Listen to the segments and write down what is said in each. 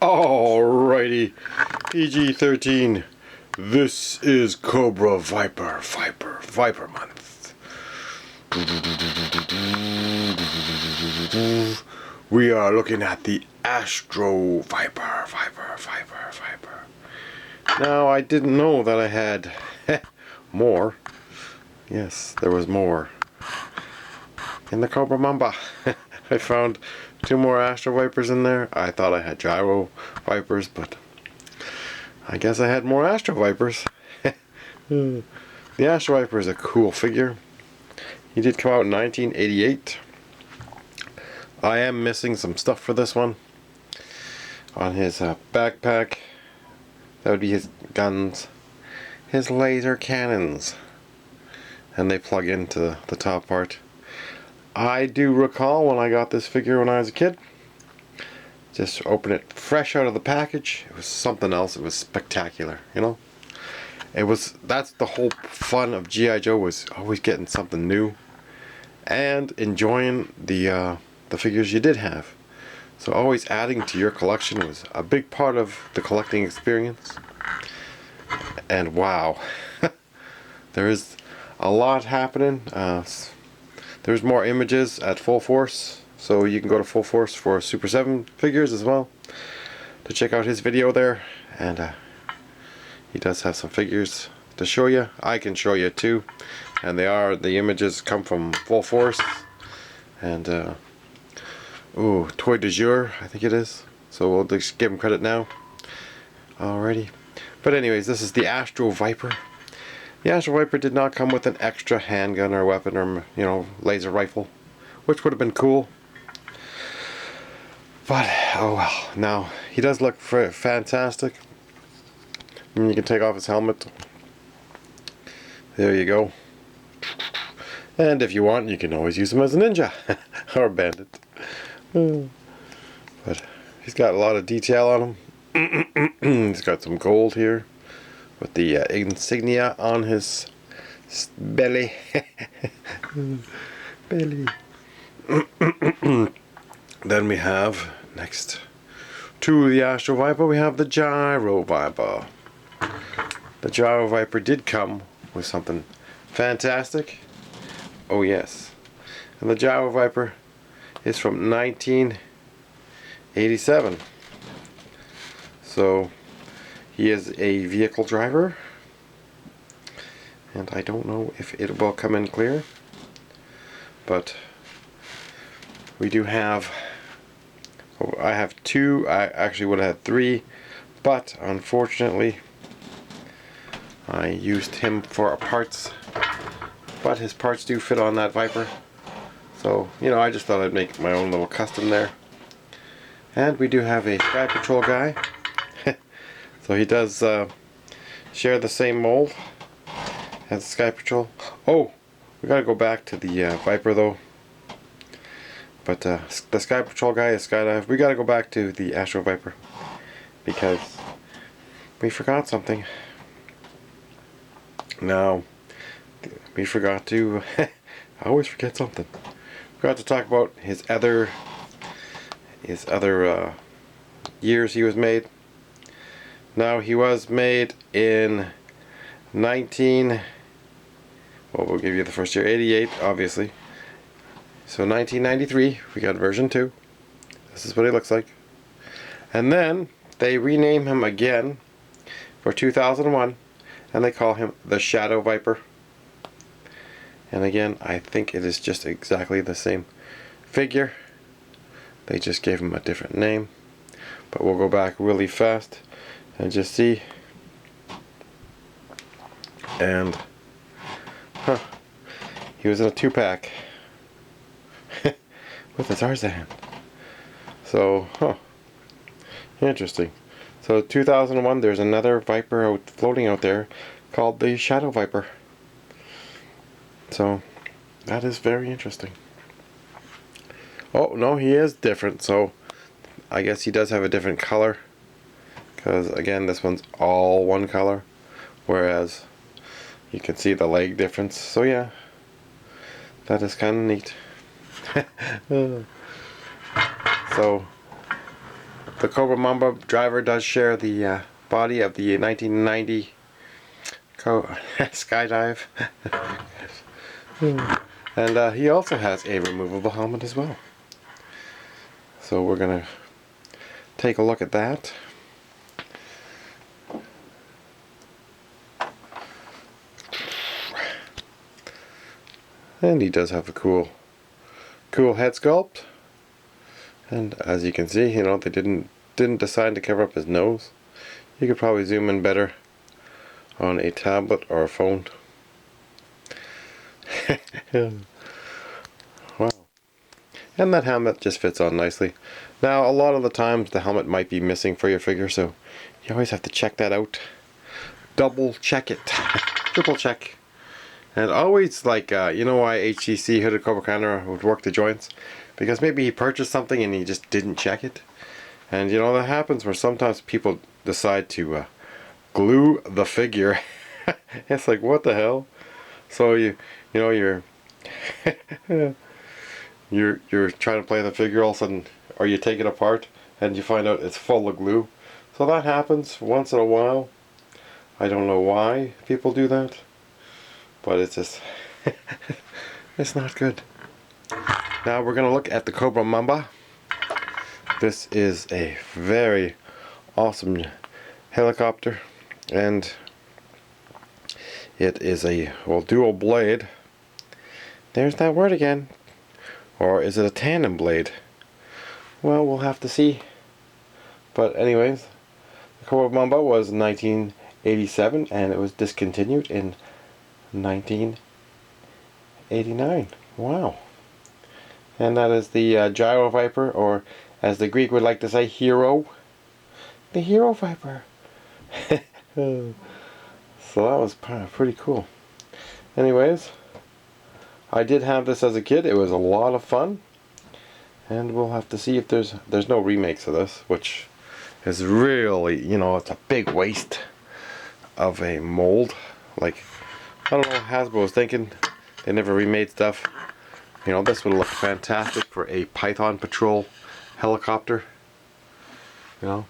Alrighty, PG-13. This is Cobra Viper month. We are looking at the Astro-Viper. Now, I didn't know that I had more. Yes, there was more. In the Cobra Mamba. I found 2 more Astro-Vipers in there. I thought I had Gyro-Vipers, but I guess I had more Astro-Vipers. The Astro-Viper is a cool figure. He did come out in 1988. I am missing some stuff for this one. On his backpack, that would be his guns, his laser cannons, and they plug into the top part. I do recall when I got this figure when I was a kid. Just open it fresh out of the package. It was something else. It was spectacular, you know. That's the whole fun of G.I. Joe, was always getting something new and enjoying the figures you did have. So always adding to your collection was a big part of the collecting experience. And wow, there is a lot happening. There's more images at Full Force, so you can go to Full Force for Super 7 figures as well to check out his video there. And he does have some figures to show you. I can show you too, and the images come from Full Force. And ooh, Toy du Jour, I think it is. So we'll just give him credit now. Alrighty. But anyways, this is the Astro-Viper. The Astro-Viper did not come with an extra handgun or weapon or, you know, laser rifle, which would have been cool. But, oh well. Now, he does look fantastic. And you can take off his helmet. There you go. And if you want, you can always use him as a ninja or a bandit. But he's got a lot of detail on him. He's got some gold here with the insignia on his belly. Belly. Then we have, next to the Astro-Viper, we have the Gyro-Viper. The Gyro-Viper did come with something fantastic. Oh yes. And the Gyro-Viper is from 1987. So he is a vehicle driver, and I don't know if it will come in clear, but we do have, I have 2, I actually would have had 3, but unfortunately I used him for parts, but his parts do fit on that Viper, so you know, I just thought I'd make my own little custom there. And we do have a Sky Patrol guy. So he does share the same mold as the Sky Patrol. Oh, we gotta go back to the Viper though. But the Sky Patrol guy is skydive. We gotta go back to the Astro-Viper because we forgot something. Now, we forgot to, I always forget something. Forgot to talk about his other years he was made. Now, he was made in we'll give you the first year, 88, obviously. So 1993, we got version 2. This is what he looks like. And then they rename him again for 2001, and they call him the Shadow Viper. And again, I think it is just exactly the same figure. They just gave him a different name. But we'll go back really fast and just see. And he was in a 2-pack with a Tarzan. So, interesting. So 2001, there's another Viper floating out there called the Shadow Viper. So that is very interesting. Oh no, he is different, so I guess he does have a different color, because again, this one's all one color, whereas you can see the leg difference. So yeah, that is kind of neat. So The Cobra Mamba driver does share the body of the 1990 skydive. And he also has a removable helmet as well. So we're going to take a look at that. And he does have a cool head sculpt. And as you can see, you know, they didn't decide to cover up his nose. You could probably zoom in better on a tablet or a phone. Wow. And that helmet just fits on nicely. Now, a lot of the times the helmet might be missing for your figure, so you always have to check that out. Double check it. Triple check. And always, like, you know why HTC Hooded Cobra Canner would work the joints? Because maybe he purchased something and he just didn't check it. And you know, that happens where sometimes people decide to glue the figure. It's like, what the hell? So you know, you're you're trying to play the figure, all of a sudden, or you take it apart and you find out it's full of glue. So that happens once in a while. I don't know why people do that, but it's just it's not good. Now we're going to look at the Cobra Mamba. This is a very awesome helicopter, and it is a, well, dual blade. There's that word again. Or is it a tandem blade? Well, we'll have to see. But anyways, the Cobra Mamba was 1987 and it was discontinued in 1989. Wow. And that is the Gyro-Viper, or as the Greek would like to say, hero. The Hero-Viper. So that was pretty cool. Anyways, I did have this as a kid. It was a lot of fun. And we'll have to see if there's no remakes of this, which is really, you know, it's a big waste of a mold. Like, I don't know what Hasbro was thinking. They never remade stuff. You know, this would look fantastic for a Python Patrol helicopter. You know,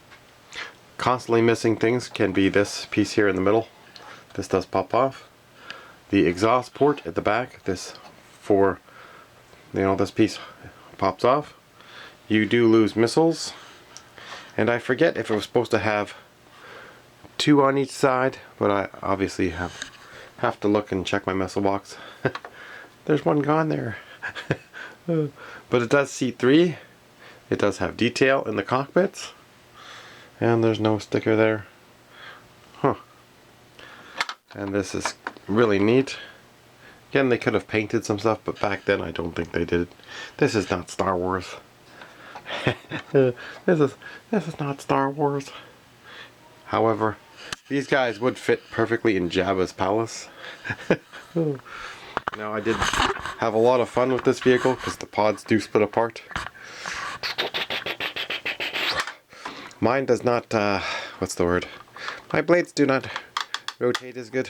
constantly missing things can be this piece here in the middle. This does pop off. The exhaust port at the back, this for, you know, this piece pops off. You do lose missiles. And I forget if it was supposed to have 2 on each side, but I obviously have to look and check my missile box. There's one gone there. But it does seat 3. It does have detail in the cockpits. And there's no sticker there. Huh. And this is really neat. Again, they could have painted some stuff, but back then I don't think they did. This is not Star Wars. This is not Star Wars. However, these guys would fit perfectly in Jabba's palace. Now, I did have a lot of fun with this vehicle because the pods do split apart. Mine does not, what's the word? My blades do not rotate as good.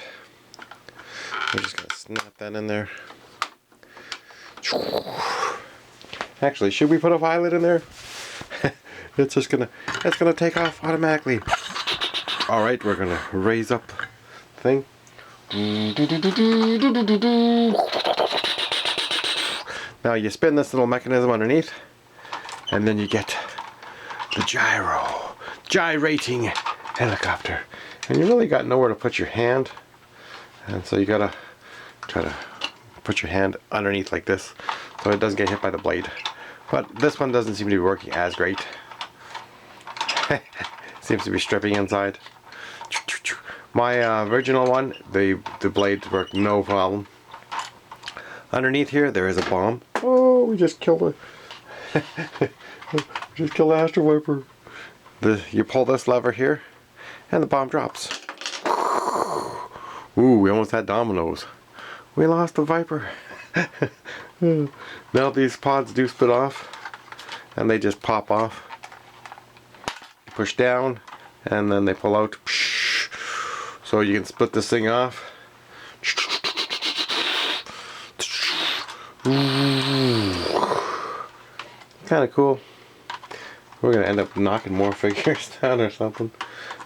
We're just going to snap that in there. Actually, should we put a violet in there? It's gonna take off automatically. Alright, we're gonna raise up the thing. Now you spin this little mechanism underneath, and then you get the gyrating helicopter. And you really got nowhere to put your hand, and so you gotta try to put your hand underneath like this so it doesn't get hit by the blade. But this one doesn't seem to be working as great. Seems to be stripping inside. My original one, the blades work no problem. Underneath here, there is a bomb. Oh, we just killed it. Just killed the Astro-Viper. You pull this lever here, and the bomb drops. Ooh, we almost had dominoes. We lost the Viper. Now these pods do split off, and they just pop off. You push down, and then they pull out. So you can split this thing off. Kind of cool. we're gonna end up knocking more figures down or something.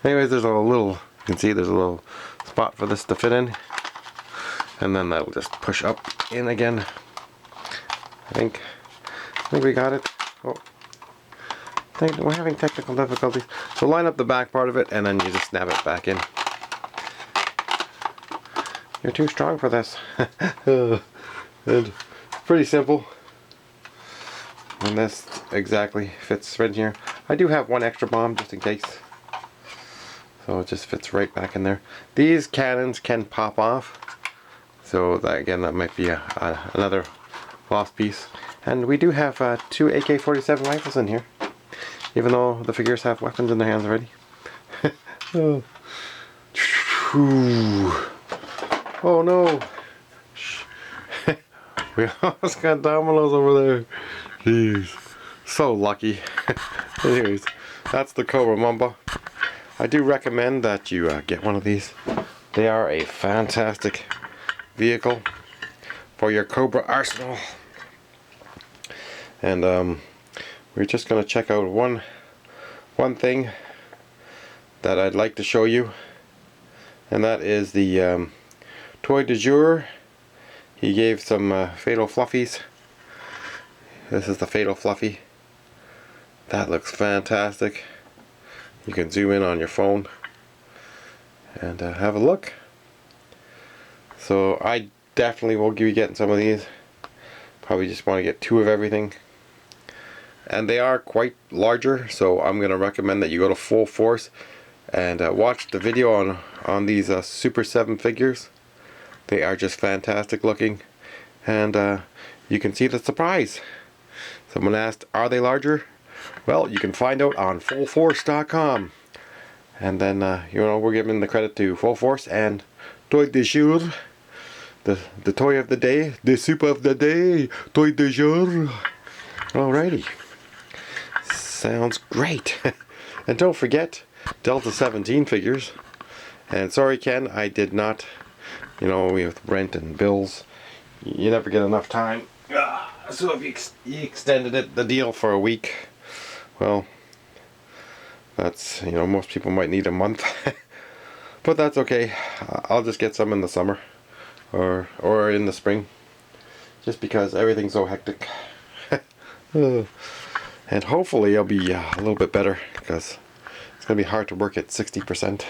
Anyways, there's a little, you can see there's a little spot for this to fit in, and then that'll just push up in again. I think we got it. Oh, we're having technical difficulties. So line up the back part of it, and then you just snap it back in. You're too strong for this. And pretty simple. And this exactly fits right here. I do have one extra bomb just in case. So it just fits right back in there. These cannons can pop off. So that, again, that might be another lost piece. And we do have 2 AK-47 rifles in here. Even though the figures have weapons in their hands already. Oh. Oh no! We almost got dominoes over there. Jeez. So lucky. Anyways, that's the Cobra Mamba. I do recommend that you get one of these. They are a fantastic vehicle for your Cobra arsenal. And we're just going to check out one thing that I'd like to show you. And that is the toy du jour. He gave some Fatal Fluffies. This is the Fatal Fluffy. That looks fantastic. You can zoom in on your phone and have a look. So I definitely will be getting some of these. Probably just want to get 2 of everything. And they are quite larger, so I'm going to recommend that you go to Full Force and watch the video on these Super 7 figures. They are just fantastic looking, and you can see the surprise. Someone asked, are they larger? Well, you can find out on fullforce.com. And then you know, we're giving the credit to Full Force and Toy du jour, the toy of the day, the soup of the day, Toy du jour. Alrighty, sounds great. And don't forget Delta 17 figures. And sorry, Ken, I did not. You know, with rent and bills, you never get enough time. So if you extended the deal for a week, well, that's, you know, most people might need a month. But that's okay. I'll just get some in the summer or in the spring, just because everything's so hectic. And hopefully I'll be a little bit better, because it's gonna be hard to work at 60%.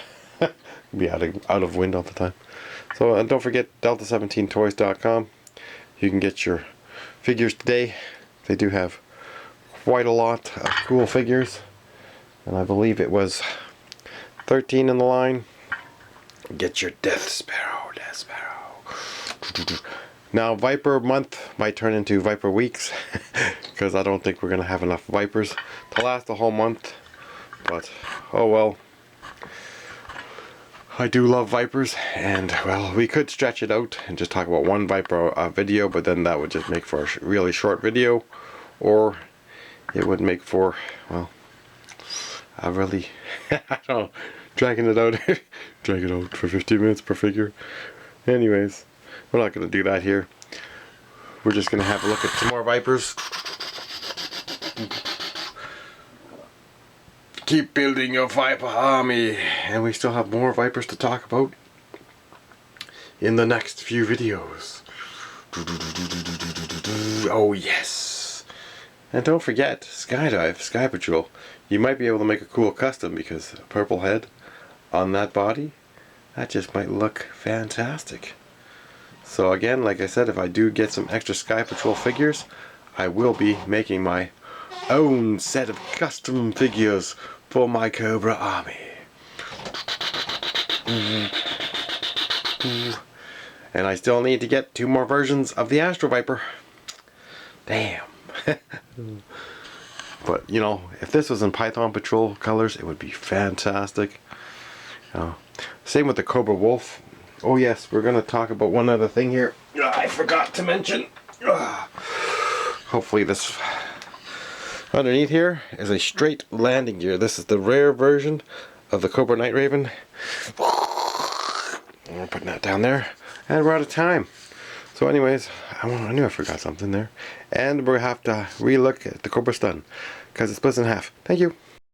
Be out of wind all the time. So, and don't forget delta17toys.com. You can get your figures today. They do have quite a lot of cool figures, and I believe it was 13 in the line. Get your Death Sparrow. Now Viper month might turn into Viper weeks, because I don't think we're gonna have enough Vipers to last the whole month. But oh well. I do love Vipers, and well, we could stretch it out and just talk about one Viper video, but then that would just make for a really short video, or it would make for, well, I really, I don't know, dragging it out for 15 minutes per figure. Anyways, we're not going to do that here. We're just going to have a look at some more Vipers. Keep building your Viper army, and we still have more Vipers to talk about in the next few videos. Oh yes! And don't forget, Skydive, Sky Patrol. You might be able to make a cool custom, because a purple head on that body, that just might look fantastic. So again, like I said, if I do get some extra Sky Patrol figures, I will be making my own set of custom figures for my Cobra army. And I still need to get 2 more versions of the Astro-Viper. Damn. But you know, if this was in Python Patrol colors, it would be fantastic. Same with the Cobra Wolf. Oh yes, we're going to talk about one other thing here I forgot to mention. Hopefully this underneath here is a straight landing gear. This is the rare version of the Cobra Night Raven. We're putting that down there, and we're out of time. So anyways, I knew I forgot something there. And we're going to have to relook at the Cobra Stun. because it splits in half. Thank you.